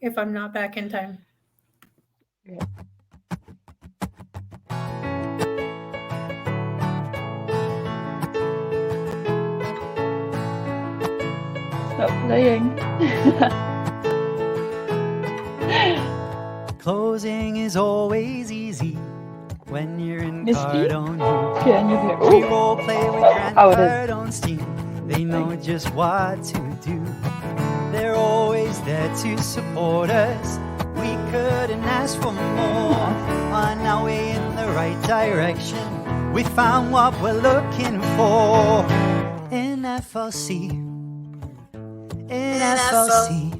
if I'm not back in time. Yeah. Stop playing. Closing is always easy when you're in Misty? Cardone. Yeah, and you're here. We Oh, role play with Grant oh, it is. Cardone's team. They know just what to do. They're always there to support us. We couldn't ask for more. On our way in the right direction, we found what we're looking for. In FLC, in FLC.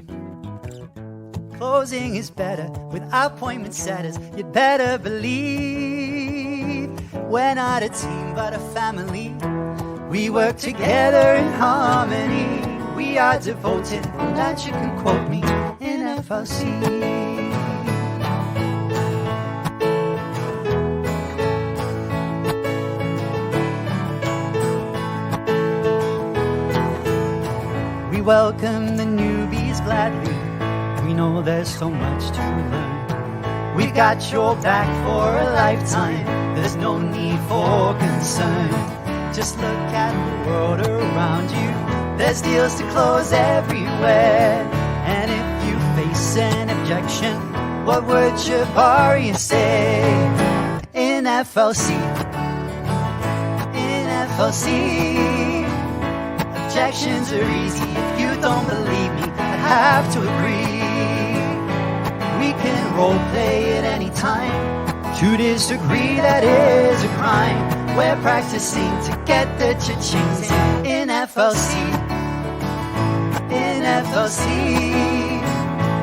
Closing is better with appointment setters. You'd better believe we're not a team but a family. We work together in harmony. We are devoted, and that you can quote me in FLC. We welcome the newbies gladly. We know there's so much to learn. We've got your back for a lifetime. There's no need for concern. Just look at the world around you. There's deals to close everywhere. And if you face an objection, what would Jabari say? In FLC, in FLC, objections are easy. If you don't believe me, I have to agree. We can role play at any time. To disagree, that is a crime. We're practicing to get the cha-chings in FLC, in FLC.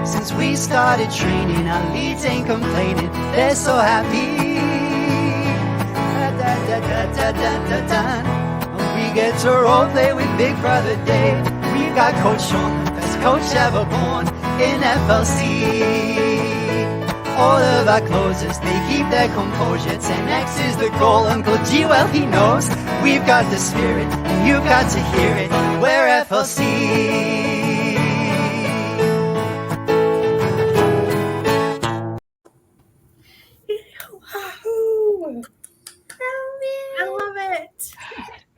Since we started training, our leads ain't complaining. They're so happy. We get to role play with Big Brother Dave. We've got Coach Sean, the best coach ever born in FLC. All of our closers, they keep their composure. 10x is the goal, Uncle G, well, he knows. We've got the spirit, and you've got to hear it. We're FLC. Wahoo! I love it.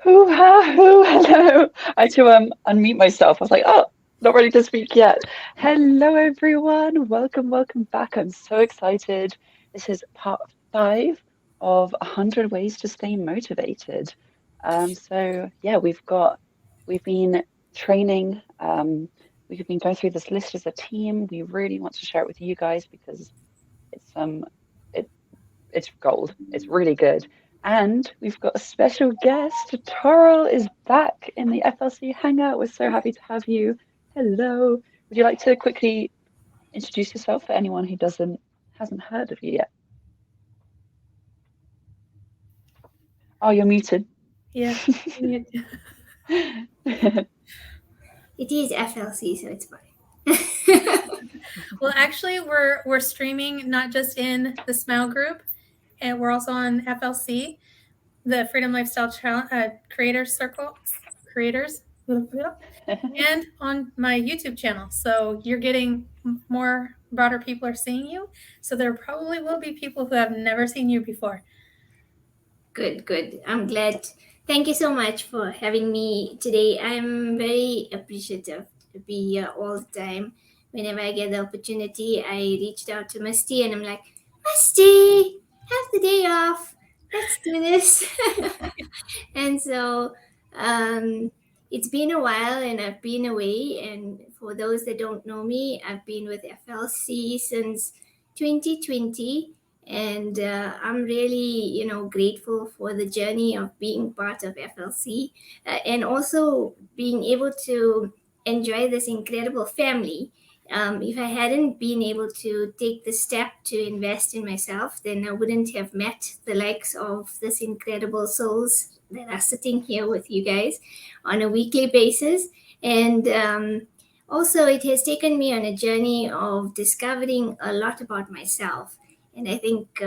Hoo-ha, hoo, hello. I had to unmute myself. I was like, oh, not ready to speak yet. Hello, everyone. Welcome, welcome back. I'm so excited. This is part 5 of 100 Ways to Stay Motivated. So yeah, we've been training. We've been going through this list as a team. We really want to share it with you guys because it's gold. It's really good. And we've got a special guest. Toril is back in the FLC Hangout. We're so happy to have you. Hello. Would you like to quickly introduce yourself for anyone who hasn't heard of you yet? Oh, you're muted. Yeah. It is FLC, so it's fine. Well, actually, we're streaming not just in the Smile group, and we're also on FLC, the Freedom Lifestyle Creators Circle, creators, and on my YouTube channel. So you're getting more broader people are seeing you. So there probably will be people who have never seen you before. Good. I'm glad. Thank you so much for having me today. I'm very appreciative to be here all the time. Whenever I get the opportunity, I reached out to Misty and I'm like, Misty, have the day off. Let's do this. And so it's been a while and I've been away. And for those that don't know me, I've been with FLC since 2020. And I'm really, grateful for the journey of being part of FLC and also being able to enjoy this incredible family. If I hadn't been able to take the step to invest in myself, then I wouldn't have met the likes of this incredible souls that are sitting here with you guys on a weekly basis. And also, it has taken me on a journey of discovering a lot about myself. And I think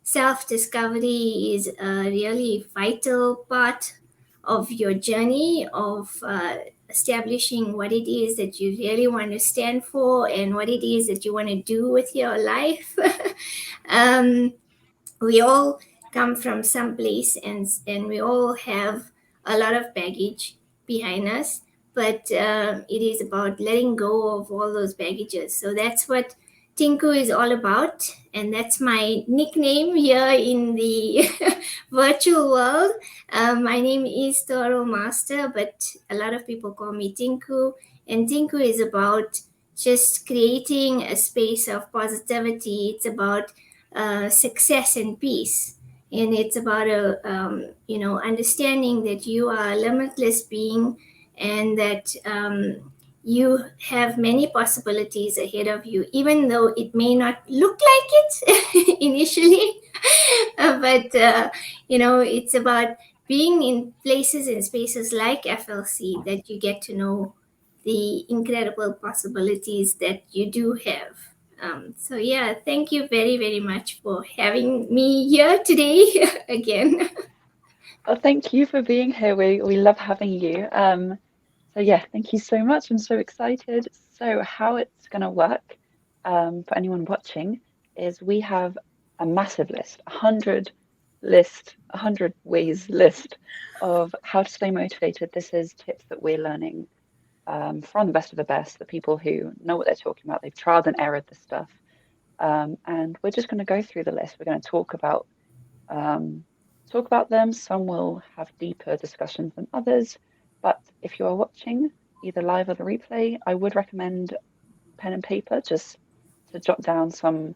self-discovery is a really vital part of your journey of establishing what it is that you really want to stand for and what it is that you want to do with your life. We all come from some place, and we all have a lot of baggage behind us, but it is about letting go of all those baggages. So that's what Tinku is all about, and that's my nickname here in the virtual world. My name is Toro Master, but a lot of people call me Tinku, and Tinku is about just creating a space of positivity. It's about success and peace, and it's about understanding that you are a limitless being, and that you have many possibilities ahead of you, even though it may not look like it initially. But it's about being in places and spaces like FLC that you get to know the incredible possibilities that you do have. So yeah, thank you very, very much for having me here today again. Well, thank you for being here. We love having you. So yeah, thank you so much. I'm so excited. So how it's going to work for anyone watching is we have a massive list, 100 ways list of how to stay motivated. This is tips that we're learning from the best of the best, the people who know what they're talking about. They've tried and errored this stuff. And we're just going to go through the list. We're going to talk about them. Some will have deeper discussions than others. But if you are watching either live or the replay, I would recommend pen and paper just to jot down some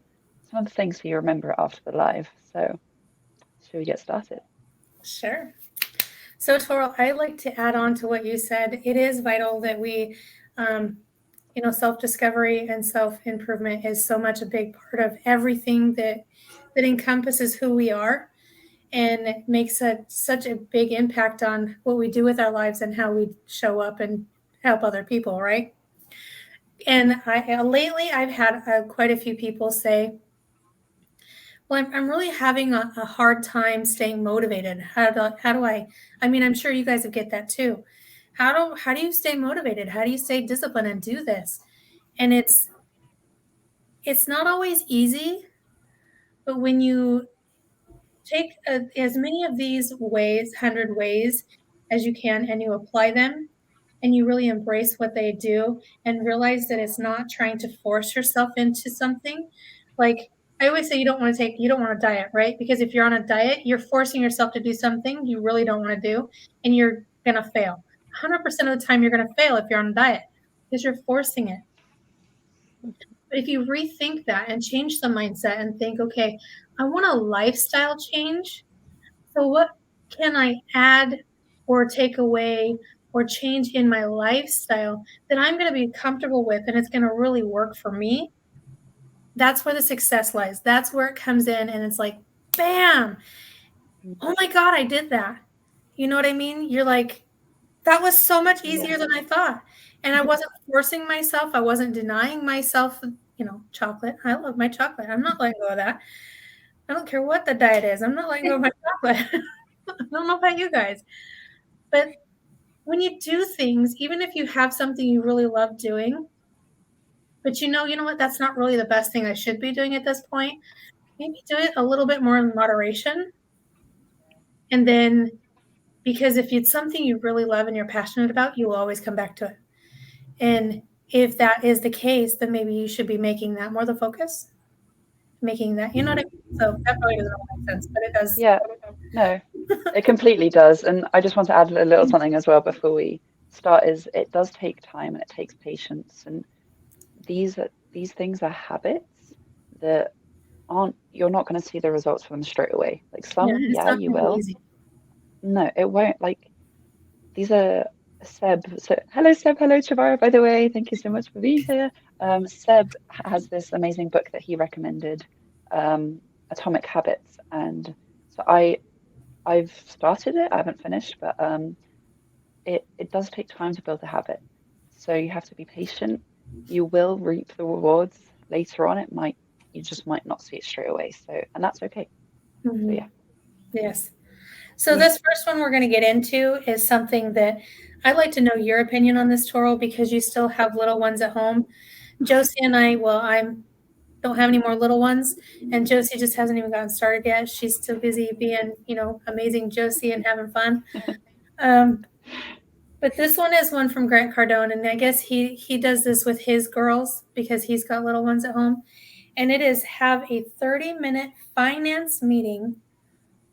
of the things so you remember it after the live. So should we get started? Sure. So Toro, I'd like to add on to what you said. It is vital that we, self-discovery and self-improvement is so much a big part of everything that encompasses who we are. And it makes such a big impact on what we do with our lives and how we show up and help other people, right? And lately I've had quite a few people say, well, I'm really having a hard time staying motivated. How do I mean, I'm sure you guys get that too. How do you stay motivated? How do you stay disciplined and do this? And it's not always easy, but when you take as many of these ways, 100 ways as you can, and you apply them, and you really embrace what they do and realize that it's not trying to force yourself into something. Like I always say, you don't want to diet, right? Because if you're on a diet, you're forcing yourself to do something you really don't want to do, and you're going to fail. 100% of the time you're going to fail if you're on a diet because you're forcing it. But if you rethink that and change the mindset and think, okay, I want a lifestyle change. So what can I add or take away or change in my lifestyle that I'm going to be comfortable with and it's going to really work for me? That's where the success lies. That's where it comes in, and it's like, bam, oh my God, I did that. You know what I mean? You're like, that was so much easier than I thought. And I wasn't forcing myself. I wasn't denying myself, chocolate. I love my chocolate. I'm not letting go of that. I don't care what the diet is. I'm not letting go of my chocolate. I don't know about you guys. But when you do things, even if you have something you really love doing, but you know what, that's not really the best thing I should be doing at this point, maybe do it a little bit more in moderation. And then, because if it's something you really love and you're passionate about, you will always come back to it. And if that is the case, then maybe you should be making that more the focus. Making that, you know what I mean? So that probably doesn't make sense, but it does. Yeah, no, it completely does. And I just want to add a little something as well before we start, is it does take time and it takes patience. And these things are habits that you're not going to see the results from them straight away. Like some, yeah you will. Easy. No, it won't. Like these are Seb. So hello Seb, hello Chavara, by the way. Thank you so much for being here. Seb has this amazing book that he recommended, Atomic Habits, and so I've started it. I haven't finished, but it does take time to build a habit. So you have to be patient. You will reap the rewards later on. You just might not see it straight away. So, and that's okay. Mm-hmm. So yeah. Yes. So this first one we're going to get into is something that I'd like to know your opinion on this, Toro, because you still have little ones at home. Josie and I don't have any more little ones, and Josie just hasn't even gotten started yet. She's still busy being, amazing Josie and having fun. But this one is one from Grant Cardone, and I guess he does this with his girls because he's got little ones at home. And it is have a 30-minute finance meeting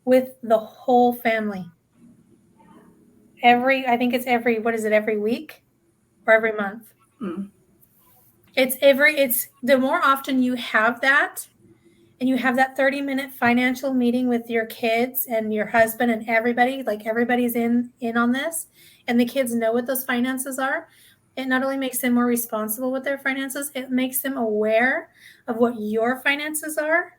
with the whole family. I think it's every week or every month? It's the more often you have that, and you have that 30-minute financial meeting with your kids and your husband and everybody, like everybody's in on this, and the kids know what those finances are, it not only makes them more responsible with their finances, it makes them aware of what your finances are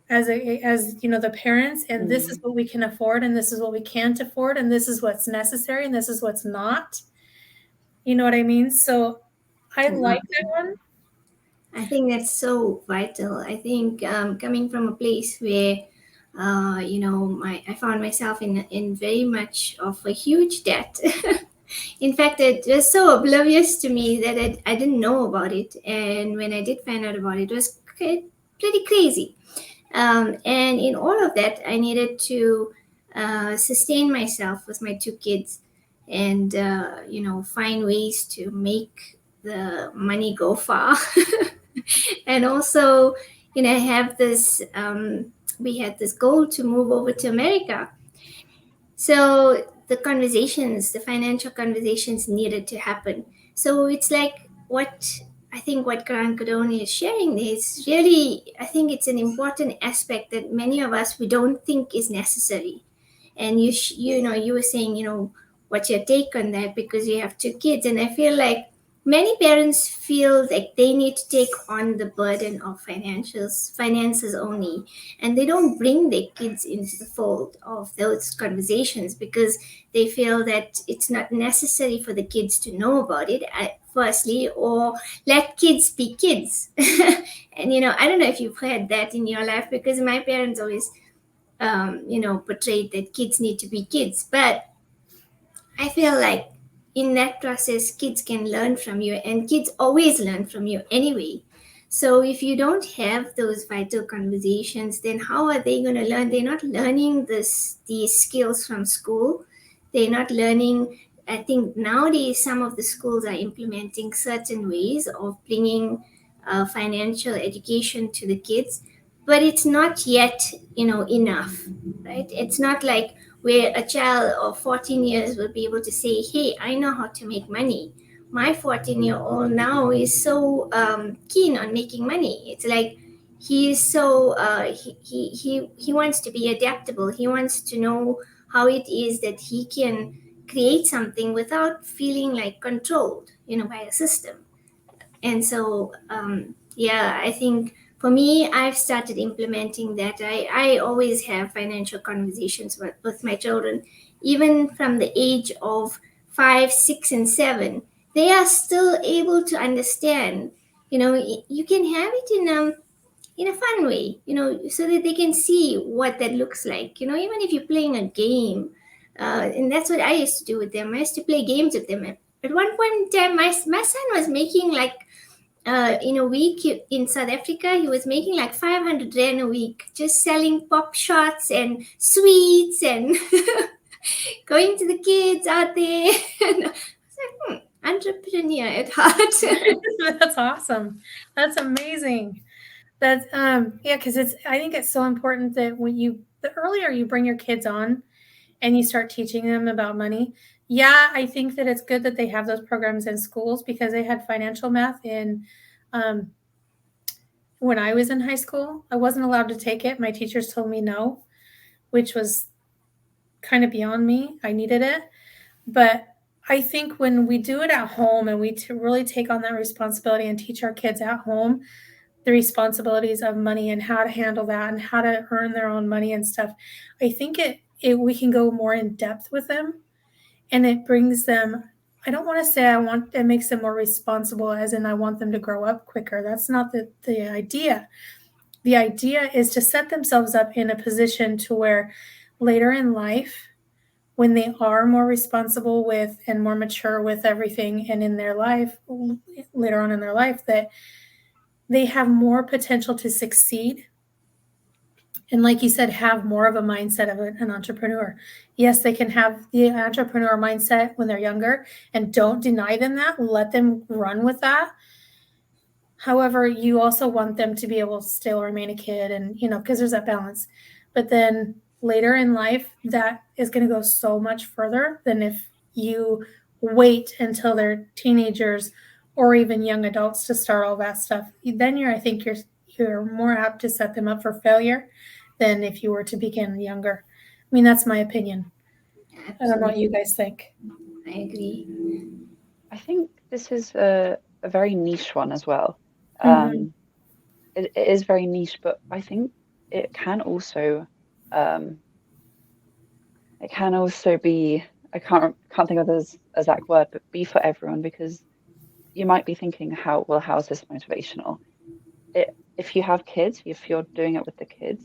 as the parents, and this is what we can afford, and this is what we can't afford, and this is what's necessary, and this is what's not. You know what I mean? So I like that one. I think that's so vital. I think coming from a place where, I found myself in very much of a huge debt. In fact, it was so oblivious to me that I didn't know about it. And when I did find out about it, it was pretty crazy. And in all of that, I needed to sustain myself with my two kids and, find ways to make the money go far. And also, have this, we had this goal to move over to America. So the financial conversations needed to happen. So it's like what Grant Cardone is sharing is really, I think it's an important aspect that many of us, we don't think is necessary. And you were saying, what's your take on that? Because you have two kids. And I feel like many parents feel like they need to take on the burden of finances only, and they don't bring their kids into the fold of those conversations because they feel that it's not necessary for the kids to know about it, firstly, or let kids be kids. And, I don't know if you've heard that in your life, because my parents always, portrayed that kids need to be kids. But I feel like in that process, kids can learn from you, and kids always learn from you anyway. So if you don't have those vital conversations, then how are they going to learn? They're not learning these skills from school. They're not learning. I think nowadays some of the schools are implementing certain ways of bringing financial education to the kids, but it's not yet, enough, right? It's not like where a child of 14 years will be able to say, hey, I know how to make money. My 14-year-old now is so keen on making money. It's like he is so, he wants to be adaptable. He wants to know how it is that he can create something without feeling like controlled, by a system. And so, I think for me, I've started implementing that. I always have financial conversations with my children, even from the age of 5, 6, and 7. They are still able to understand. You can have it in a fun way, so that they can see what that looks like. Even if you're playing a game, and that's what I used to do with them. I used to play games with them. At one point in time, my son was making like, in a week in South Africa, he was making like 500 Rand a week, just selling pop shots and sweets and going to the kids out there. And I was like, entrepreneur at heart. That's awesome. That's amazing. That's because I think it's so important that the earlier you bring your kids on and you start teaching them about money. Yeah, I think that it's good that they have those programs in schools, because they had financial math when I was in high school. I wasn't allowed to take it. My teachers told me no, which was kind of beyond me. I needed it. But I think when we do it at home and we really take on that responsibility and teach our kids at home the responsibilities of money and how to handle that and how to earn their own money and stuff, I think we can go more in depth with them, and it brings them, I don't want to say it makes them more responsible as in I want them to grow up quicker. That's not the idea. The idea is to set themselves up in a position to where later in life, when they are more responsible with and more mature with everything and in their life, later on in their life, that they have more potential to succeed. And like you said, have more of a mindset of an entrepreneur. Yes, they can have the entrepreneur mindset when they're younger, and don't deny them that. Let them run with that. However, you also want them to be able to still remain a kid, and because there's that balance. But then later in life, that is going to go so much further than if you wait until they're teenagers or even young adults to start all that stuff. Then I think you're more apt to set them up for failure than if you were to begin younger. I mean, that's my opinion. I don't know what you guys think. I agree. I think this is a very niche one as well. It is very niche, but I think it can also be, I can't think of the exact word, but be for everyone, because you might be thinking, how's this motivational? If you have kids, if you're doing it with the kids,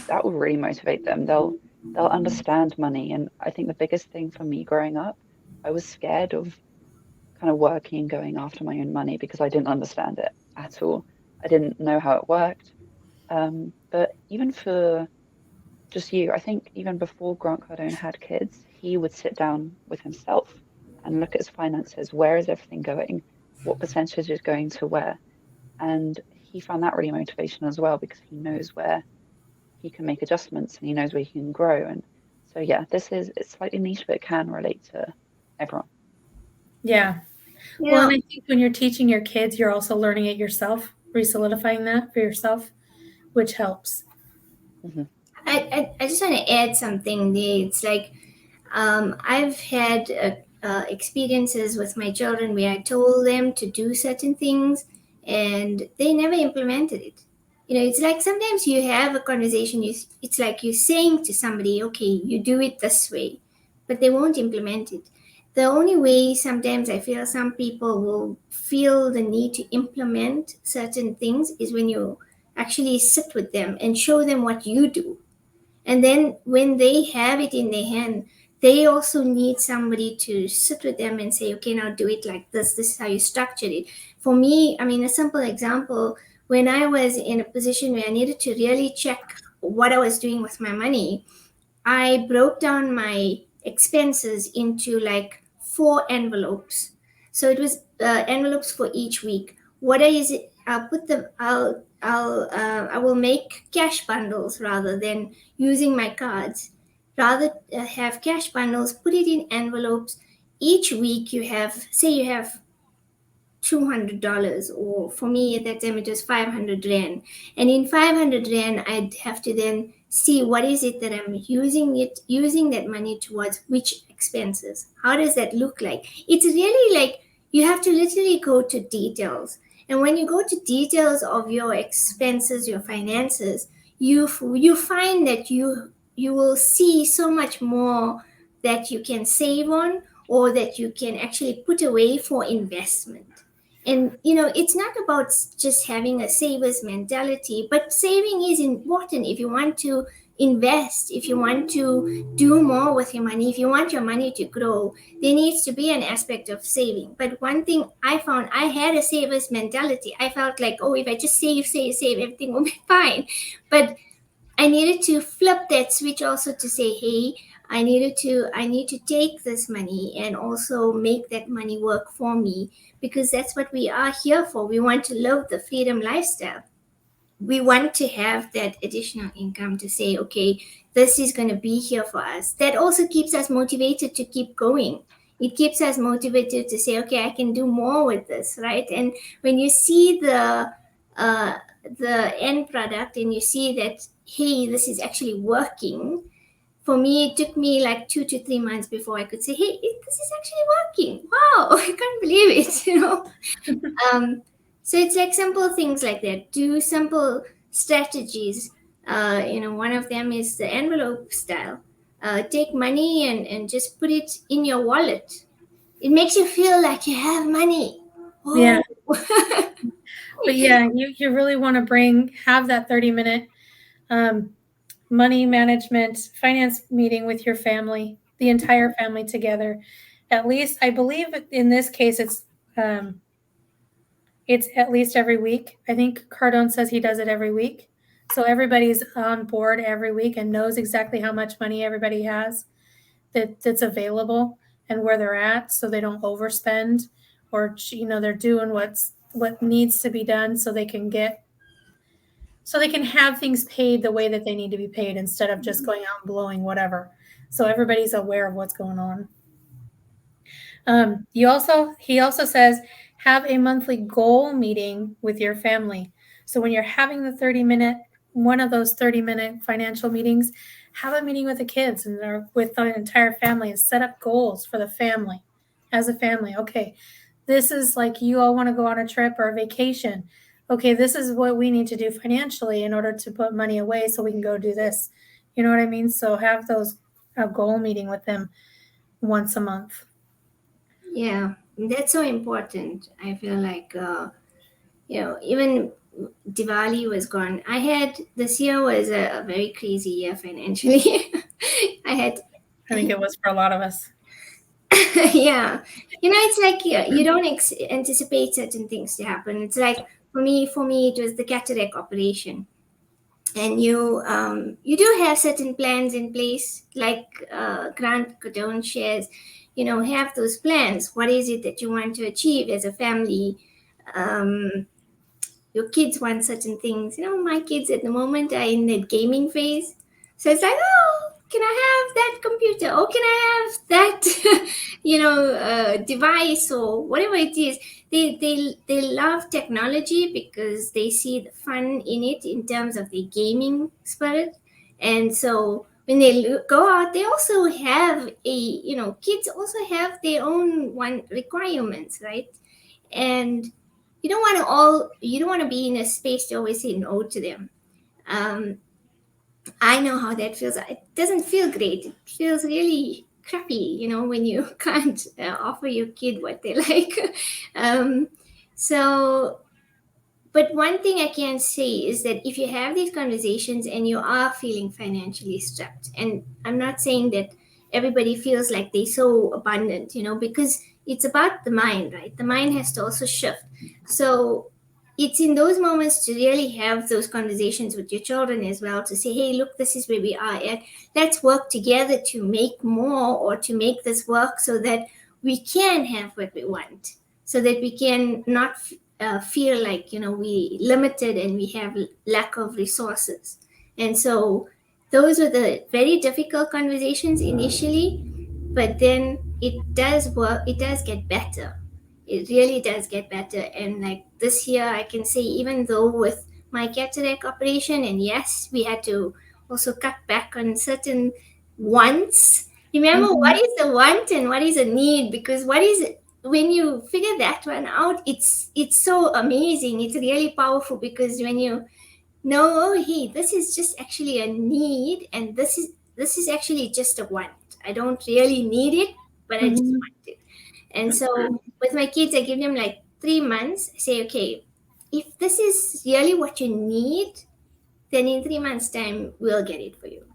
that will really motivate them. They'll understand money. And I think the biggest thing for me growing up, I was scared of kind of working and going after my own money because I didn't understand it at all. I didn't know how it worked. But even for just you, I think even before Grant Cardone had kids, he would sit down with himself and look at his finances. Where is everything going? What percentage is going to where? And he found that really motivational as well, because he knows where he can make adjustments and he knows where he can grow. And so, yeah, it's slightly niche, but it can relate to everyone. Yeah. Well, and I think when you're teaching your kids, you're also learning it yourself, re-solidifying that for yourself, which helps. Mm-hmm. I just want to add something there. It's like I've had experiences with my children where I told them to do certain things and they never implemented it. It's like sometimes you have a conversation, it's like you're saying to somebody, okay, you do it this way, but they won't implement it. The only way sometimes I feel some people will feel the need to implement certain things is when you actually sit with them and show them what you do. And then when they have it in their hand, they also need somebody to sit with them and say, okay, now do it like this. This is how you structure it. For me, I mean, a simple example, when I was in a position where I needed to really check what I was doing with my money, I broke down my expenses into like 4 envelopes. So it was envelopes for each week. What is it? I will make cash bundles rather than using my cards. Rather have cash bundles, put it in envelopes. Each week you have $200, or for me at that time it was 500 Rand. And in 500 Rand, I'd have to then see what is it that I'm using that money towards, which expenses. How does that look like? It's really like you have to literally go to details. And when you go to details of your expenses, your finances, you find that you will see so much more that you can save on, or that you can actually put away for investment. And, it's not about just having a saver's mentality, but saving is important if you want to invest, if you want to do more with your money, if you want your money to grow, there needs to be an aspect of saving. But one thing I found, I had a saver's mentality. I felt like, oh, if I just save, everything will be fine. But I needed to flip that switch also to say, hey, I need to take this money and also make that money work for me, because that's what we are here for. We want to live the freedom lifestyle. We want to have that additional income to say, okay, this is going to be here for us. That also keeps us motivated to keep going. It keeps us motivated to say, okay, I can do more with this, right? And when you see the end product and you see that, hey, this is actually working. For me, it took me like 2 to 3 months before I could say, hey, this is actually working. Wow, I can't believe it, So it's like simple things like that. Do simple strategies. One of them is the envelope style. Take money and just put it in your wallet. It makes you feel like you have money. Whoa. Yeah. But yeah, you really want to have that 30-minute money management finance meeting with your family the entire family together. At least, I believe in this case, it's at least every week. I think Cardone says he does it every week. So everybody's on board every week and knows exactly how much money everybody has that's available and where they're at, so they don't overspend, or they're doing what needs to be done so they can have things paid the way that they need to be paid instead of just going out and blowing whatever. So everybody's aware of what's going on. He also says, have a monthly goal meeting with your family. So when you're having one of those 30-minute financial meetings, have a meeting with the kids and with the entire family and set up goals for the family as a family. Okay, this is like, you all want to go on a trip or a vacation. Okay, this is what we need to do financially in order to put money away so we can go do this. You know what I mean? So have a goal meeting with them once a month. Yeah, that's so important. I feel like, even Diwali was gone. This year was a very crazy year financially. I think it was for a lot of us. Yeah. It's like you don't anticipate certain things to happen. It's like, for me, it was the cataract operation. And you do have certain plans in place, like Grant Cardone shares, have those plans. What is it that you want to achieve as a family? Your kids want certain things. My kids at the moment are in that gaming phase. So it's like, oh, can I have that computer? Or can I have that, device or whatever it is? They love technology because they see the fun in it in terms of the gaming spirit. And so when they go out, they also have kids also have their own requirements, right? And you don't want to be in a space to always say no to them. I know how that feels. It doesn't feel great. It feels really crappy, when you can't offer your kid what they like. But one thing I can say is that if you have these conversations and you are feeling financially strapped, and I'm not saying that everybody feels like they're so abundant, because it's about the mind, right? The mind has to also shift. So it's in those moments to really have those conversations with your children as well, to say, hey, look, this is where we are at. Let's work together to make more, or to make this work so that we can have what we want, so that we can not feel like, we limited and we have lack of resources. And so those were the very difficult conversations initially, but then it does work. It does get better. It really does get better. And like this year, I can say, even though with my cataract operation, and yes, we had to also cut back on certain wants. Remember, what is the want and what is a need? Because when you figure that one out, it's so amazing. It's really powerful, because when you know, oh, hey, this is just actually a need, and this is actually just a want. I don't really need it, but I just want it. And so with my kids, I give them like 3 months. I say, okay, if this is really what you need, then in 3 months' time, we'll get it for you.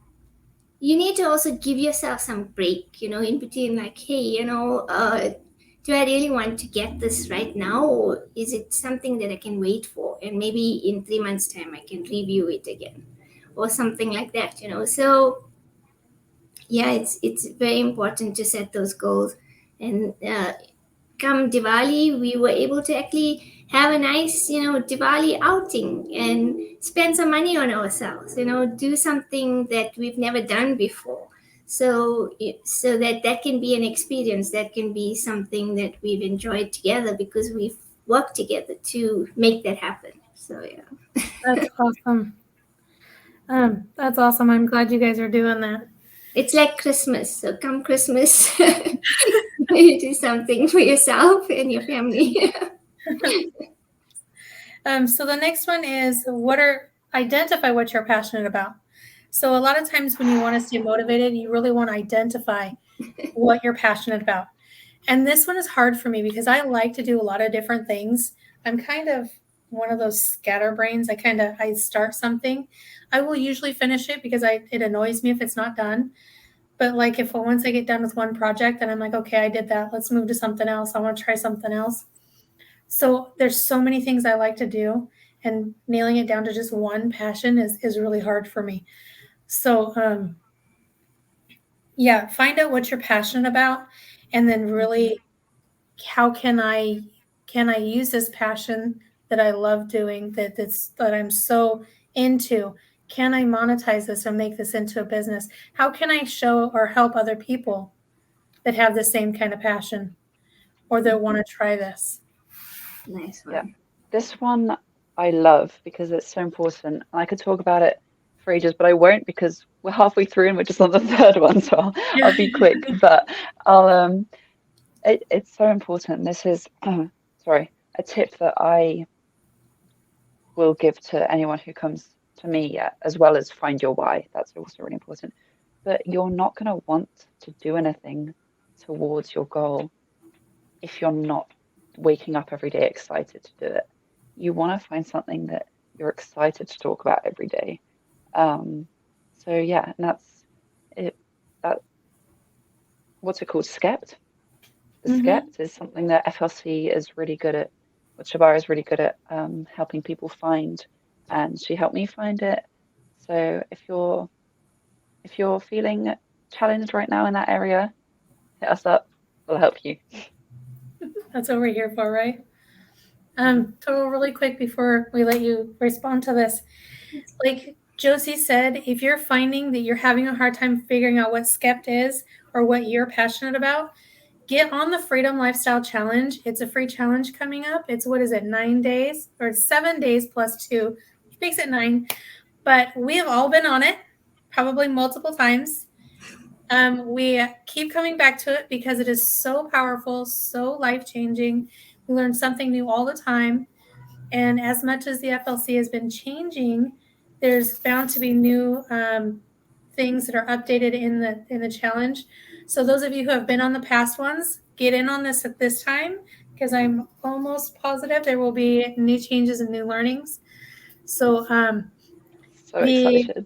You need to also give yourself some break, in between, like, hey, do I really want to get this right now, or is it something that I can wait for? And maybe in 3 months' time, I can review it again, or something like that, So yeah, it's very important to set those goals. And come Diwali, we were able to actually have a nice, Diwali outing and spend some money on ourselves, do something that we've never done before. So that can be an experience, that can be something that we've enjoyed together, because we've worked together to make that happen. So yeah. That's awesome. That's awesome. I'm glad you guys are doing that. It's like Christmas. So come Christmas, you do something for yourself and your family. So the next one is identify what you're passionate about. So a lot of times when you want to stay motivated, you really want to identify what you're passionate about. And this one is hard for me because I like to do a lot of different things. I'm kind of one of those scatterbrains. I start something. I will usually finish it because it annoys me if it's not done. But like if once I get done with one project, then I'm like, okay, I did that. Let's move to something else. I want to try something else. So there's so many things I like to do, and nailing it down to just one passion is really hard for me. So yeah, find out what you're passionate about, and then really how can I use this passion that I love doing, that I'm so into? Can I monetize this or make this into a business? How can I show or help other people that have the same kind of passion or that want to try this? Nice one. Yeah. This one I love because it's so important. And I could talk about it for ages, but I won't because we're halfway through and we're just on the third one. So I'll be quick, but it's so important. This is, sorry, a tip that I will give to anyone who comes to me, as well as find your why. That's also really important. But you're not going to want to do anything towards your goal if you're not waking up every day excited to do it. You want to find something that you're excited to talk about every day. So yeah, and that's it. That, what's it called? Skept. The Skept is something that FLC is really good at, what Shabara is really good at, helping people find, and she helped me find it. So if you're feeling challenged right now in that area, hit us up. We'll help you. That's what we're here for, right? So really quick before we let you respond to this, like Josie said, if you're finding that you're having a hard time figuring out what Skept is or what you're passionate about, get on the Freedom Lifestyle Challenge. It's a free challenge coming up. It's, 9 days or 7 days plus 2, which makes it 9. But we have all been on it, probably multiple times. We keep coming back to it because it is so powerful, so life-changing. We learn something new all the time. And as much as the FLC has been changing, there's bound to be new things that are updated in the challenge. So those of you who have been on the past ones, get in on this at this time, because I'm almost positive there will be new changes and new learnings. So excited.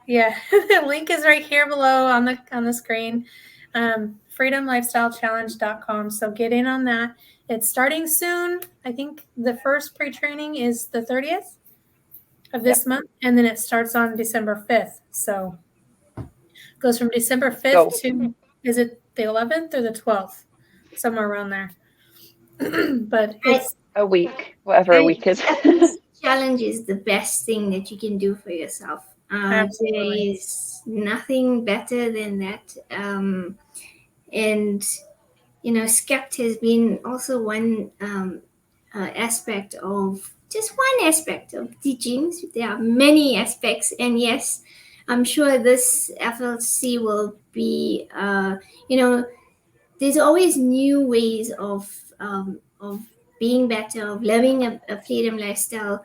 Yeah, the link is right here below on the screen, freedomlifestylechallenge.com. So get in on that. It's starting soon. I think the first pre-training is the 30th of this month, and then it starts on December 5th. So it goes from December 5th to, is it the 11th or the 12th? Somewhere around there. But it's a week, whatever a week is. Challenge is the best thing that you can do for yourself. There is nothing better than that. And Skept has been also one aspect of teachings. There are many aspects, and yes, I'm sure this FLC will be, there's always new ways of being better, of living a freedom lifestyle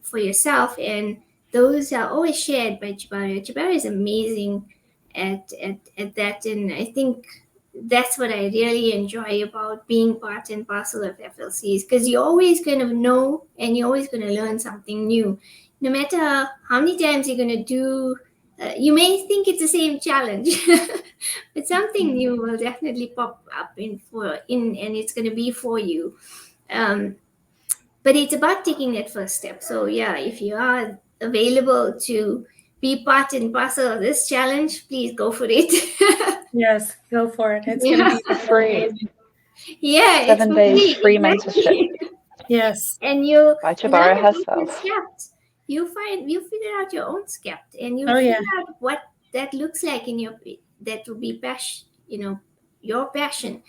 for yourself, and those are always shared by Jabara. Jabara is amazing at that, and I think that's what I really enjoy about being part and parcel of FLCs, because you're always going to know and you're always going to learn something new. No matter how many times you're going to do, you may think it's the same challenge, but something new will definitely pop up and it's going to be for you. But it's about taking that first step. So yeah, if you are available to be part and parcel of this challenge, please go for it. Yes, go for it. It's going to be free. Yeah, 7 days free mentorship. Yes, and you by Jabara herself. You figure out your own Skept, and you figure out what that looks like that will be your passion. And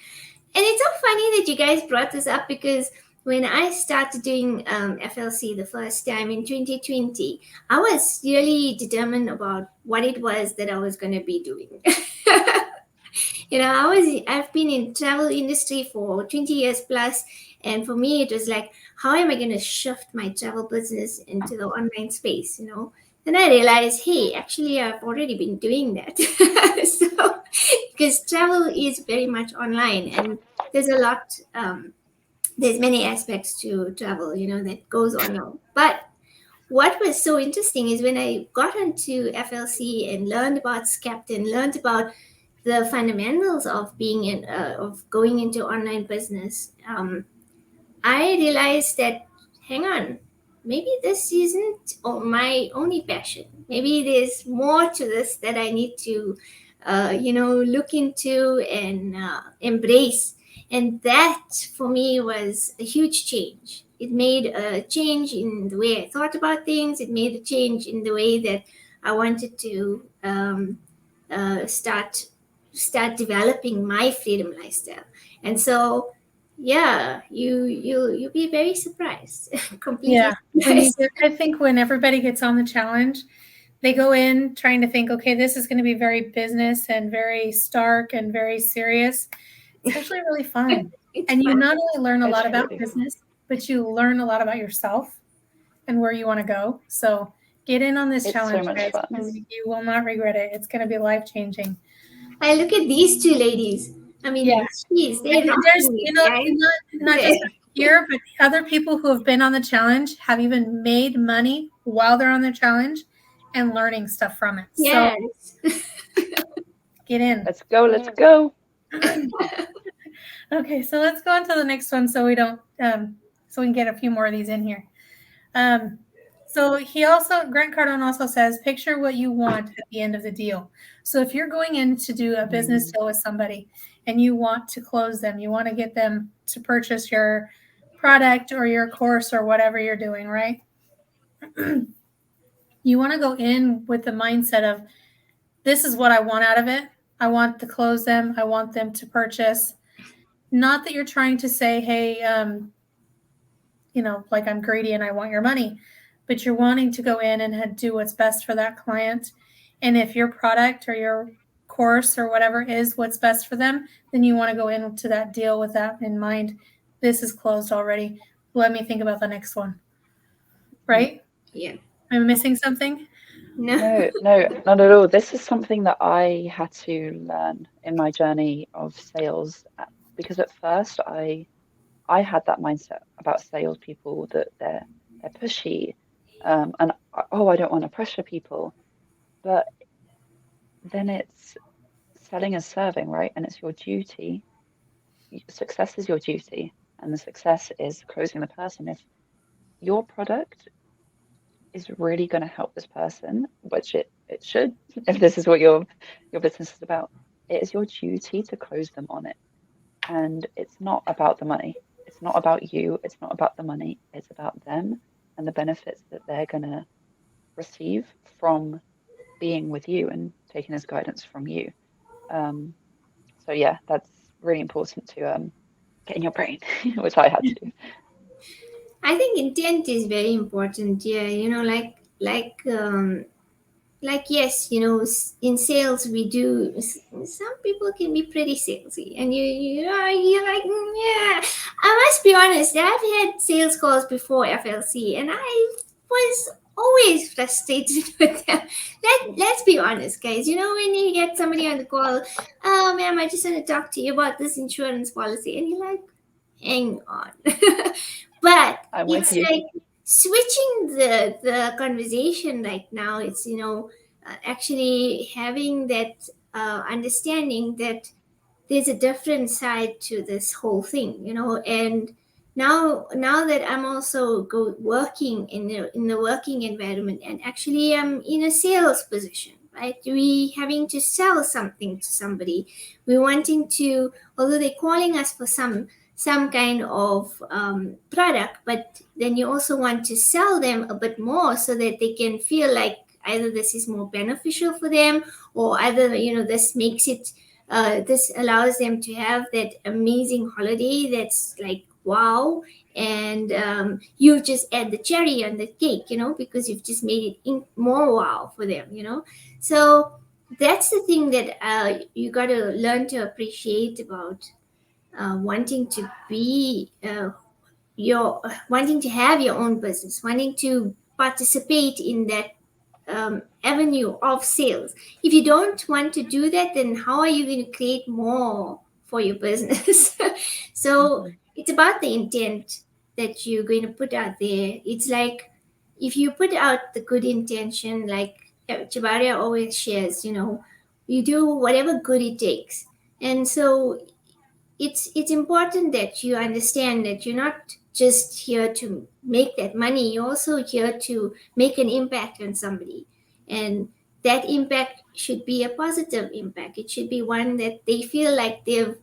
it's so funny that you guys brought this up, because when I started doing FLC the first time in 2020, I was really determined about what it was that I was going to be doing. I've been in travel industry for 20 years plus, and for me it was like, how am I going to shift my travel business into the online space? Then I realized, hey, actually I've already been doing that. So because travel is very much online, and there's a lot. There's many aspects to travel, that goes on. But what was so interesting is when I got onto FLC and learned about Skept and learned about the fundamentals of of going into online business, I realized that, hang on, maybe this isn't my only passion. Maybe there's more to this that I need to, look into and embrace. And that for me was a huge change. It made a change in the way I thought about things. It made a change in the way that I wanted to start developing my freedom lifestyle. And so, yeah, you'll be very surprised. Completely Yeah. surprised. I think when everybody gets on the challenge, they go in trying to think, okay, this is going to be very business and very stark and very serious. It's actually really fun. It's And you fun. not only learn a lot about Totally. business, but you learn a lot about yourself and where you want to go. So get in on this It's so challenge, much guys. fun. You will not regret it. It's going to be life changing. I look at these two ladies. I mean, Yeah. geez, they're There's, rocking it, guys. not just here, but other people who have been on the challenge have even made money while they're on the challenge and learning stuff from it. Yes. So get in. Let's go. Let's go. Okay, so let's go on to the next one so we don't so we can get a few more of these in here. So Grant Cardone also says, picture what you want at the end of the deal. So if you're going in to do a business deal with somebody and you want to close them, you want to get them to purchase your product or your course or whatever you're doing, right? You want to go in with the mindset of, this is what I want out of it. I want to close them. I want them to purchase. Not that you're trying to say, hey, like I'm greedy and I want your money, but you're wanting to go in and do what's best for that client. And if your product or your course or whatever is what's best for them, then you want to go into that deal with that in mind. This is closed already. Let me think about the next one. Right? Yeah. Am I missing something? No, not at all. This is something that I had to learn in my journey of sales, because at first I had that mindset about salespeople that they're pushy, and I don't want to pressure people, but then it's selling and serving, right? And it's your duty. Success is your duty, and the success is closing the person. If your product is really going to help this person, which it should, if this is what your business is about, it is your duty to close them on it. And it's not about the money. It's not about you. It's not about the money. It's about them and the benefits that they're going to receive from being with you and taking this guidance from you. So yeah, that's really important to get in your brain, which I had to. I think intent is very important. Yeah, yes, in sales we do. Some people can be pretty salesy, and you're like, yeah. I must be honest. I've had sales calls before FLC, and I was always frustrated with them. Let's be honest, guys. When you get somebody on the call, oh ma'am, I just want to talk to you about this insurance policy, and you're like, hang on. But I'm with it's you. like switching the conversation right now. It's actually having that understanding that there's a different side to this whole thing, and now that I'm also working in the working environment, and actually I'm in a sales position, right? We having to sell something to somebody. We're wanting to, although they're calling us for some kind of product, but then you also want to sell them a bit more so that they can feel like either this is more beneficial for them, or either this makes it this allows them to have that amazing holiday that's like wow, and you just add the cherry on the cake, because you've just made it more wow for them, so that's the thing that you got to learn to appreciate about wanting to be wanting to have your own business, wanting to participate in that avenue of sales. If you don't want to do that, then how are you going to create more for your business? So it's about the intent that you're going to put out there. It's like if you put out the good intention, like Chabaria always shares, you do whatever good it takes. And so it's important that you understand that you're not just here to make that money, you're also here to make an impact on somebody. And that impact should be a positive impact. It should be one that they feel like they've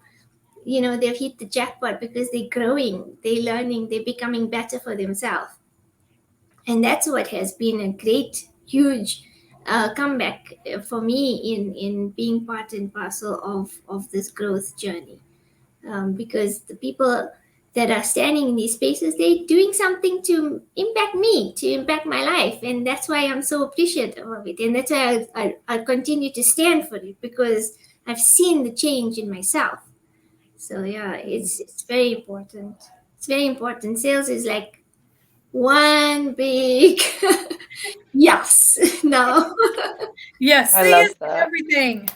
hit the jackpot, because they're growing, they're learning, they're becoming better for themselves. And that's what has been a great, huge comeback for me in being part and parcel of this growth journey. Because the people that are standing in these spaces, they're doing something to impact me, to impact my life. And that's why I'm so appreciative of it. And that's why I continue to stand for it, because I've seen the change in myself. So yeah, it's very important. It's very important. Sales is like one big yes. No. Yes, I say love yes to that. everything.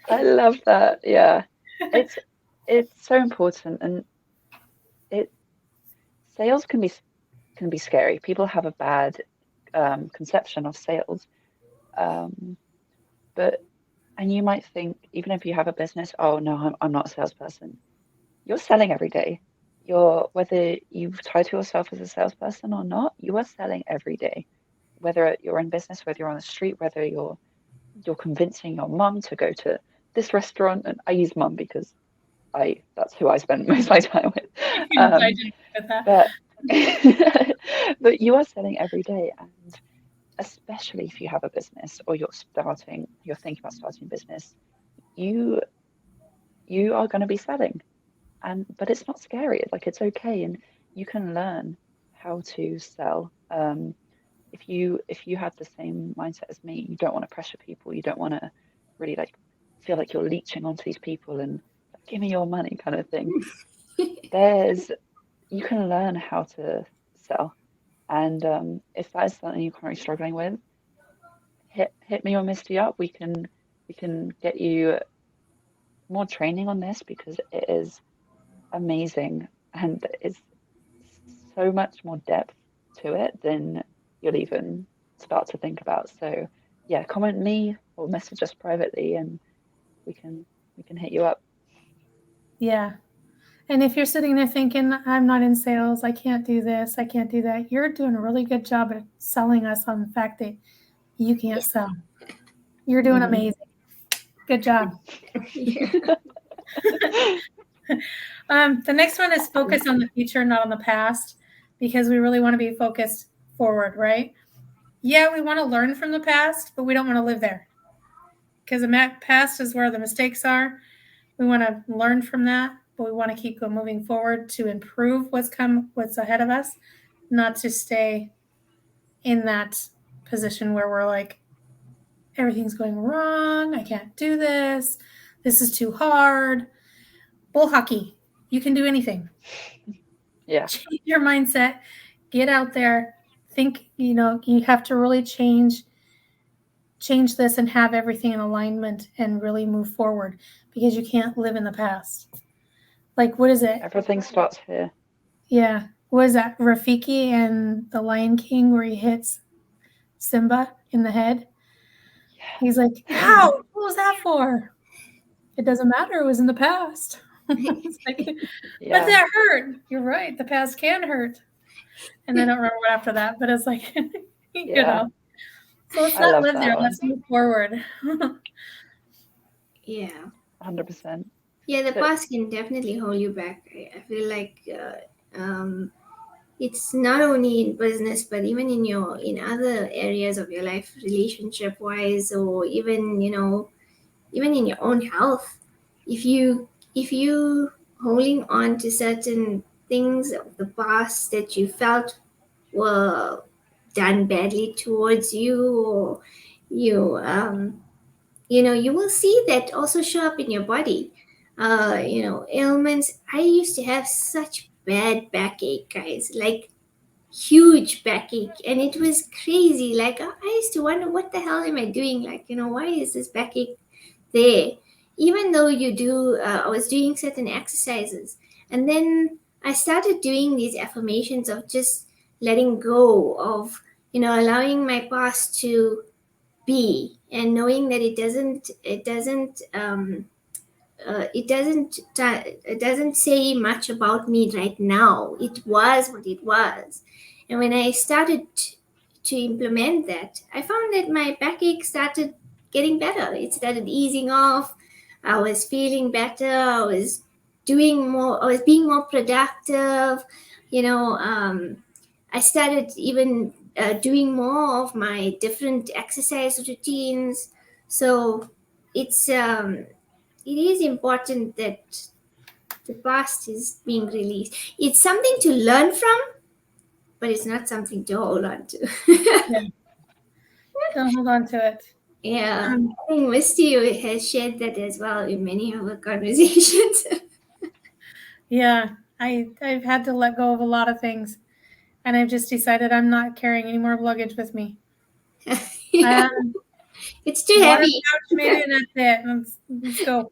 I love that. Yeah, it's so important, and sales can be scary. People have a bad conception of sales, um, and you might think, even if you have a business, oh no, I'm not a salesperson. You're selling every day. Whether you title yourself as a salesperson or not, you are selling every day. Whether you're in business, whether you're on the street, whether you're convincing your mum to go to this restaurant, and I use mum because that's who I spend most of my time with. I didn't get that. But but you are selling every day, and especially if you have a business or you're thinking about starting a business, you are going to be selling, but it's not scary. Like, it's okay, and you can learn how to sell. If you have the same mindset as me, you don't want to pressure people, you don't want to really like feel like you're leeching onto these people and give me your money kind of thing. You can learn how to sell, and if that is something you're currently struggling with, hit me or Misty up. We can get you more training on this, because it is amazing, and it's so much more depth to it than you'll even start to think about. So yeah, comment me or message us privately, and we can hit you up. Yeah. And if you're sitting there thinking, I'm not in sales, I can't do this, I can't do that, you're doing a really good job at selling us on the fact that you can't sell. You're doing amazing. Good job. The next one is focus on the future, not on the past, because we really want to be focused forward, right? Yeah, we want to learn from the past, but we don't want to live there, because the past is where the mistakes are. We want to learn from that, but we want to keep moving forward to improve what's ahead of us, not to stay in that position where we're like, everything's going wrong, I can't do this, this is too hard. Bull hockey, you can do anything. Yeah. Change your mindset, get out there, think, you have to really change this and have everything in alignment and really move forward, because you can't live in the past. Like, what is it? Everything starts here. Yeah. What is that? Rafiki and the Lion King, where he hits Simba in the head. Yeah. He's like, how? What was that for? It doesn't matter. It was in the past. It's like, yeah. But that hurt. You're right. The past can hurt. And I don't remember what after that, but it's like, yeah. So let's not live there. Let's move forward. Yeah. 100%. Yeah, the past can definitely hold you back. I feel like it's not only in business, but even in other areas of your life, relationship wise, or even even in your own health. If you holding on to certain things of the past that you felt were done badly towards you, or you will see that also show up in your body. Ailments. I used to have such bad backache, guys, like huge backache, and it was crazy. Like, I used to wonder, what the hell am I doing? Like, why is this backache there? Even though I was doing certain exercises, and then I started doing these affirmations of just letting go of allowing my past to be, and knowing that it doesn't say much about me right now. It was what it was. And when I started to implement that, I found that my backache started getting better. It started easing off. I was feeling better. I was being more productive. I started even doing more of my different exercise routines. So it is important that the past is being released. It's something to learn from, but it's not something to hold on to. Don't hold on to it. Yeah, I think Misty has shared that as well in many of our conversations. Yeah, I've had to let go of a lot of things, and I've just decided I'm not carrying any more luggage with me. Yeah. It's too Water heavy. pouch, maybe, and that's it. Let's go.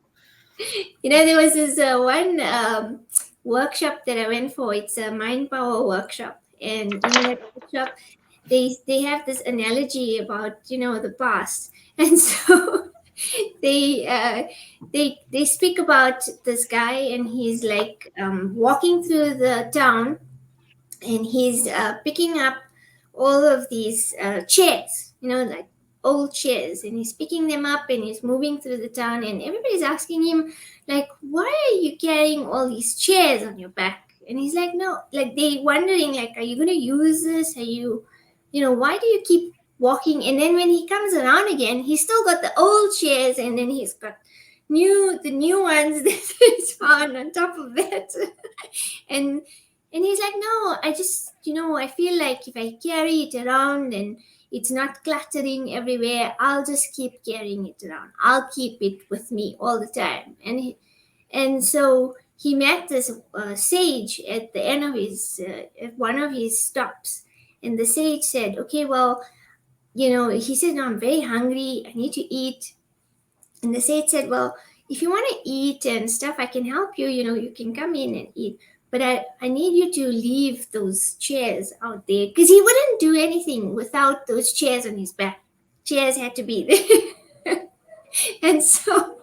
There was this one workshop that I went for. It's a mind power workshop, and in that workshop, they have this analogy about the past, and so they speak about this guy, and he's like walking through the town, and he's picking up all of these chairs, like old chairs, and he's picking them up and he's moving through the town, and everybody's asking him, like, why are you carrying all these chairs on your back? And he's like, no, like they wondering, like, are you going to use this? Are you, why do you keep walking? And then when he comes around again, he's still got the old chairs, and then he's got the new ones that he's found on top of that. and he's like, no, I just, I feel like if I carry it around and it's not cluttering everywhere, I'll just keep carrying it around. I'll keep it with me all the time. And so he met this sage at the end of at one of his stops. And the sage said, okay, well, he said, no, I'm very hungry. I need to eat. And the sage said, well, if you want to eat and stuff, I can help you. You can come in and eat. But I need you to leave those chairs out there, because he wouldn't do anything without those chairs on his back. Chairs had to be there. and so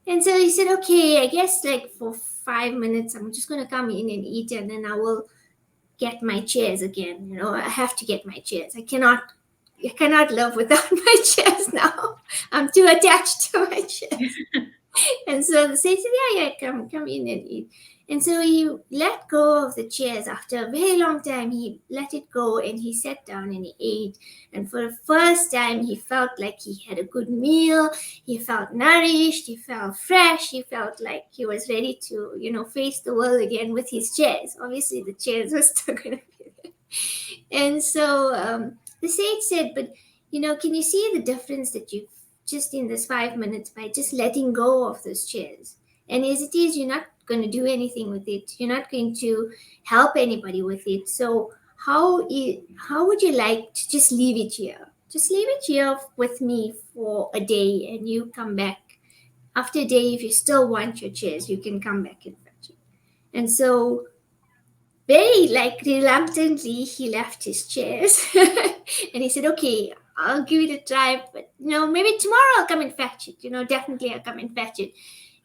he said, okay, I guess like for 5 minutes, I'm just going to come in and eat, and then I will get my chairs again. I have to get my chairs. I cannot live without my chairs now. I'm too attached to my chairs. And so the sage said, yeah, come in and eat. And so he let go of the chairs. After a very long time, he let it go, and he sat down and he ate. And for the first time, he felt like he had a good meal. He felt nourished. He felt fresh. He felt like he was ready to, face the world again with his chairs. Obviously, the chairs were still going to be there. And so the sage said, but, can you see the difference that you've just in this 5 minutes by just letting go of those chairs? And as it is, you're not going to do anything with it. You're not going to help anybody with it. So how would you like to just leave it here? Just leave it here with me for a day, and you come back after a day. If you still want your chairs, you can come back and fetch it. And so very reluctantly, he left his chairs and he said, okay, I'll give it a try, but maybe tomorrow I'll come and fetch it. Definitely I'll come and fetch it.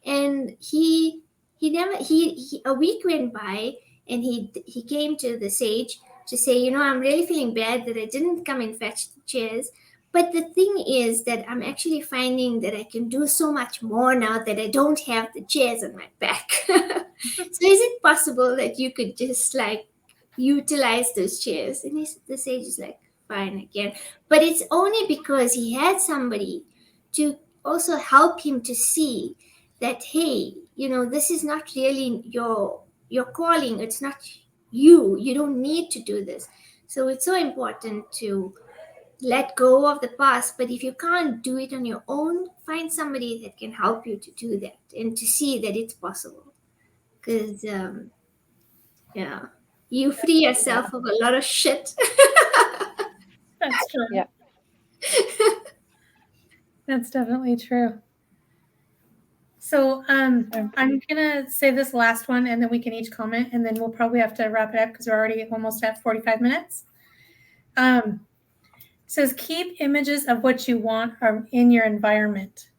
And he a week went by, and he came to the sage to say, I'm really feeling bad that I didn't come and fetch the chairs. But the thing is that I'm actually finding that I can do so much more now that I don't have the chairs on my back. So is it possible that you could just utilize those chairs? And the sage is like, fine, again. But it's only because he had somebody to also help him to see that, hey, this is not really your calling. It's not you. You don't need to do this. So it's so important to let go of the past. But if you can't do it on your own, find somebody that can help you to do that and to see that it's possible. Because, you free yourself of a lot of shit. That's true. Yeah. That's definitely true. So I'm gonna say this last one, and then we can each comment, and then we'll probably have to wrap it up because we're already almost at 45 minutes. It says keep images of what you want in your environment.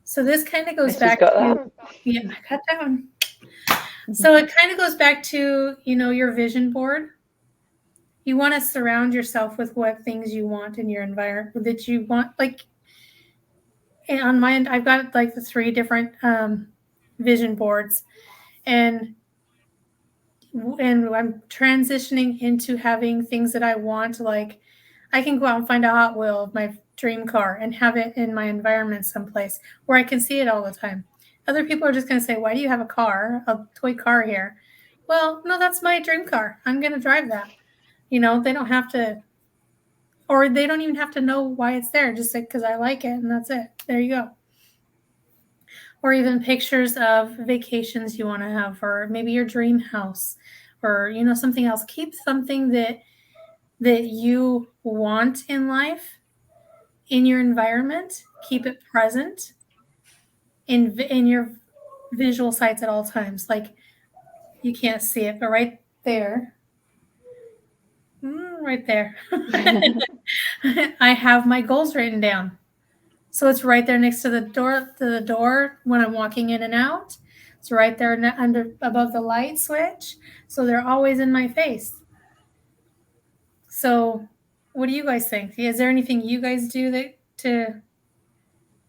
So this kind of goes Missy's back got to yeah, I cut down. So it kind of goes back to, your vision board. You want to surround yourself with what things you want in your environment that you want. Like on my end, I've got like the 3 different vision boards, and I'm transitioning into having things that I want. Like I can go out and find a Hot Wheel of my dream car and have it in my environment someplace where I can see it all the time. Other people are just going to say, why do you have a toy car here? Well, no, that's my dream car. I'm going to drive that. They don't have to, or they don't even have to know why it's there. Just because I like it, and that's it. There you go. Or even pictures of vacations you want to have, or maybe your dream house, or something else. Keep something that you want in life in your environment. Keep it present in your visual sites at all times. Like you can't see it, but right there, I have my goals written down. So it's right there next to the door when I'm walking in and out. It's right there above the light switch. So they're always in my face. So what do you guys think? Is there anything you guys do to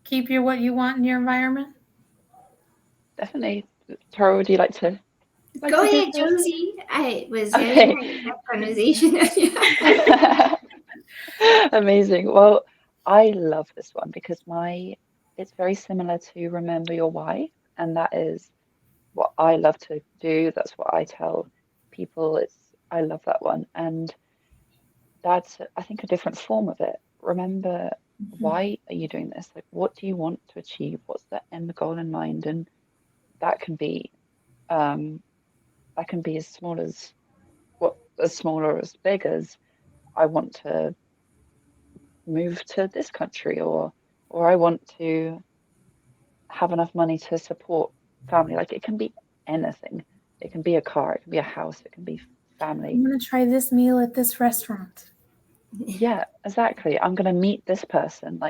keep what you want in your environment? Definitely. Tara, would you like to? Go ahead, Josie. I was having that conversation. Amazing. Well, I love this one because it's very similar to Remember Your Why, and that is what I love to do. That's what I tell people. I love that one, and that's I think a different form of it. Remember, why are you doing this? Like, what do you want to achieve? What's the end goal in mind? And that can be as small or as big as I want to move to this country, or I want to have enough money to support family. Like it can be anything. It can be a car, it can be a house, it can be family. I'm going to try this meal at this restaurant. Yeah, exactly. I'm going to meet this person.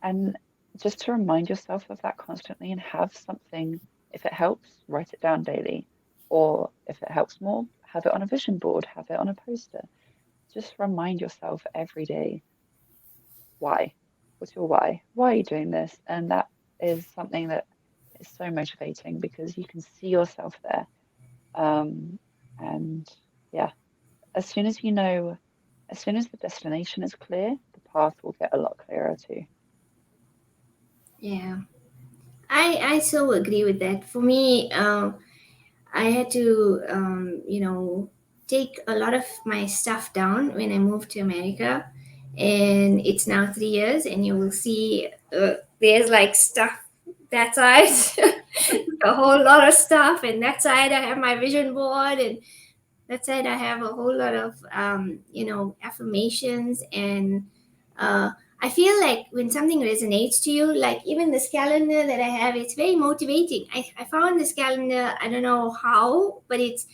And just to remind yourself of that constantly and have something, if it helps, write it down daily. Or if it helps more, have it on a vision board, have it on a poster. Just remind yourself every day, why? What's your why? Why are you doing this? And that is something that is so motivating because you can see yourself there. And yeah, as soon as the destination is clear, the path will get a lot clearer too. Yeah, I so agree with that. For me, I had to, take a lot of my stuff down when I moved to America. And it's now 3 years, and you will see there's like stuff that side, a whole lot of stuff. And that side, I have my vision board, and that side, I have a whole lot of, affirmations. And I feel like when something resonates to you, like even this calendar that I have, it's very motivating. I found this calendar, I don't know how, but it's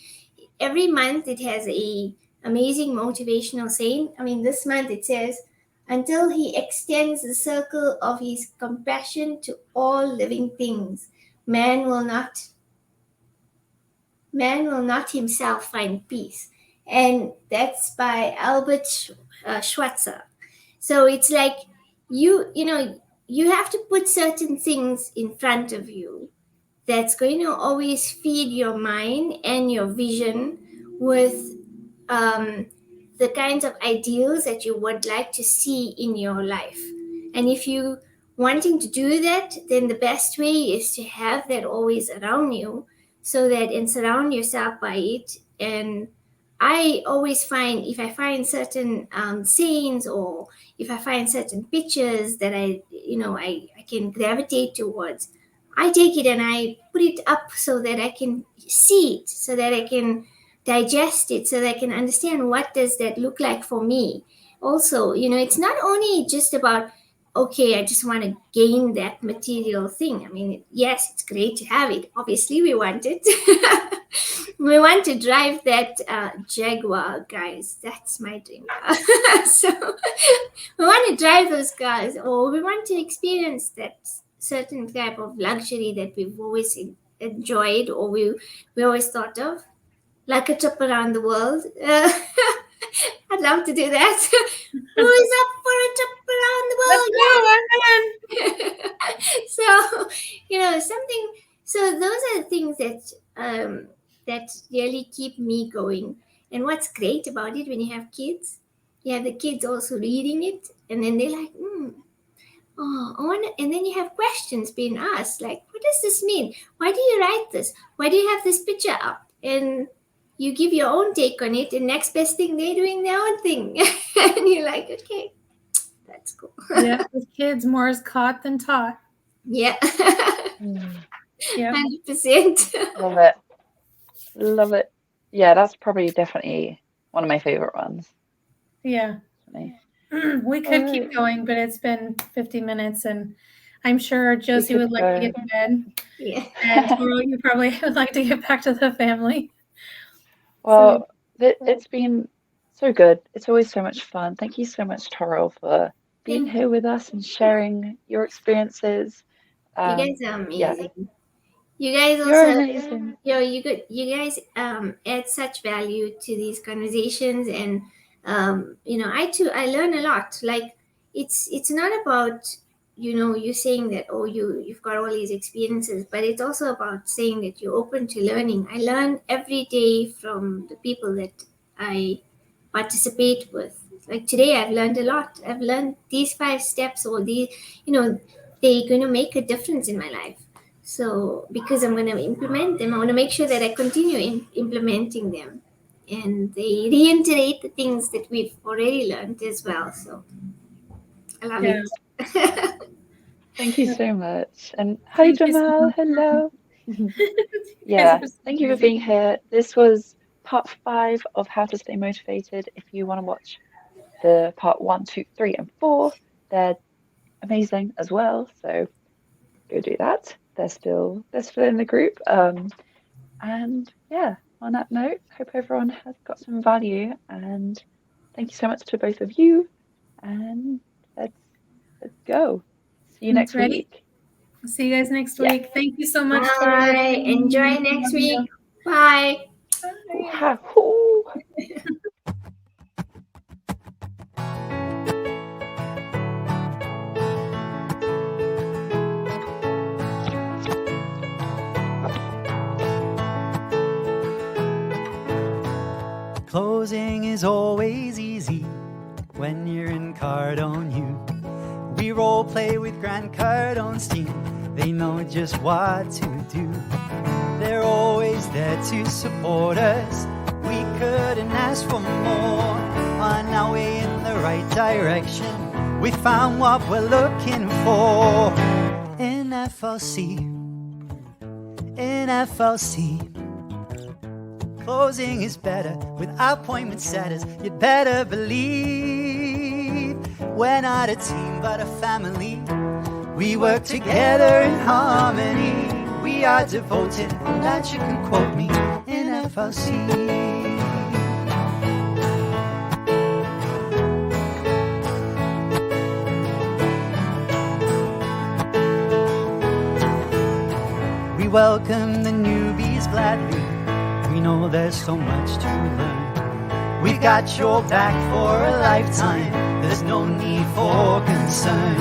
every month it has a amazing motivational saying. I mean, this month it says, until he extends the circle of his compassion to all living things, man will not himself find peace. And that's by Albert Schweitzer. So it's like you have to put certain things in front of you that's going to always feed your mind and your vision with the kinds of ideals that you would like to see in your life. And if you wanting to do that, then the best way is to have that always around you, and surround yourself by it. And I always find, if I find certain sayings, or if I find certain pictures that I can gravitate towards, I take it and I put it up so that I can see it, so that I can digest it, so that I can understand what does that look like for me. Also, it's not only just about, okay, I just want to gain that material thing. I mean, yes, it's great to have it. Obviously, we want it. we want to drive that Jaguar, guys. That's my dream car. So we want to drive those cars, or we want to experience that certain type of luxury that we've always enjoyed, or we always thought of, like a trip around the world. I'd love to do that. Who is up for a trip around the world? So, something. So those are the things that really keep me going. And what's great about it, when you have kids, you have the kids also reading it, and then they're like, oh, I wonder. And then you have questions being asked, like, what does this mean? Why do you write this? Why do you have this picture up? And you give your own take on it, and next best thing, they're doing their own thing. And you're like, okay, that's cool. Yeah, with kids, more is caught than taught. Yeah. Yeah. 100%. Love it. Love it. Yeah, that's probably definitely one of my favorite ones. Yeah. Definitely. We could keep going, but it's been 50 minutes, and I'm sure Josie would like to get to bed. Yeah. And Toro, you probably would like to get back to the family. Well, it's been so good. It's always so much fun. Thank you so much, Toro, for being here with us and sharing your experiences. You guys are amazing. Yeah. You guys You're also, amazing. you guys add such value to these conversations, and I learn a lot. Like it's not about you saying that you've got all these experiences, but it's also about saying that you're open to learning. I learn every day from the people that I participate with. Like today, I've learned a lot. I've learned these 5 steps, or they're going to make a difference in my life. So because I'm going to implement them, I want to make sure that I continue implementing them, and they reiterate the things that we've already learned as well. So I love it. Thank you so much. And hi, Jamal. Hello. Yeah, thank you for being here. This was part 5 of How to Stay Motivated. If you want to watch the part 1, 2, 3, and 4, they're amazing as well. So go do that. They're still in the group. And yeah, on that note, hope everyone has got some value. And thank you so much to both of you. And let's go. See you next week. See you guys next week. Thank you so much. Bye. Enjoy next week. Bye. Wahoo. Closing is always easy when you're in Cardone U. We role play with Grant Cardone's team. They know just what to do. They're always there to support us. We couldn't ask for more. On our way in the right direction, we found what we're looking for. In FLC, closing is better with appointment setters. You'd better believe we're not a team but a family. We work together in harmony. We are devoted, and that you can quote me in FLC. We welcome the newbies gladly. We know there's so much to learn. We've got your back for a lifetime. There's no need for concern.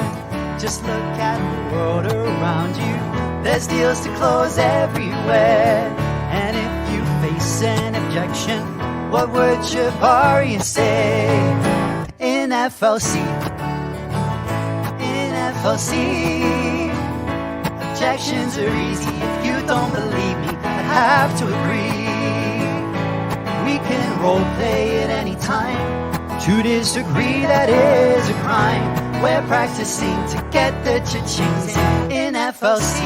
Just look at the world around you. There's deals to close everywhere. And if you face an objection, what would Jabari say? In FLC, objections are easy. If you don't believe me, I have to agree. We can role play at any time. To disagree, that is a crime. We're practicing to get the cha-chings in FLC.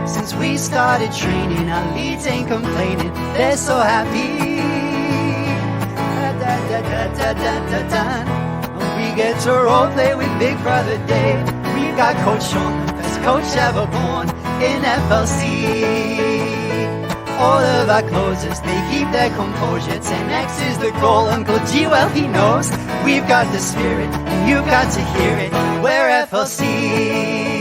Since we started training, our leads ain't complaining. They're so happy. We get to role play with Big Brother Dave. We've got Coach Sean, the best coach ever born. in FLC. All of our closers, they keep their composure. 10x is the goal, Uncle G, well he knows. We've got the spirit, and you've got to hear it. We're FLC.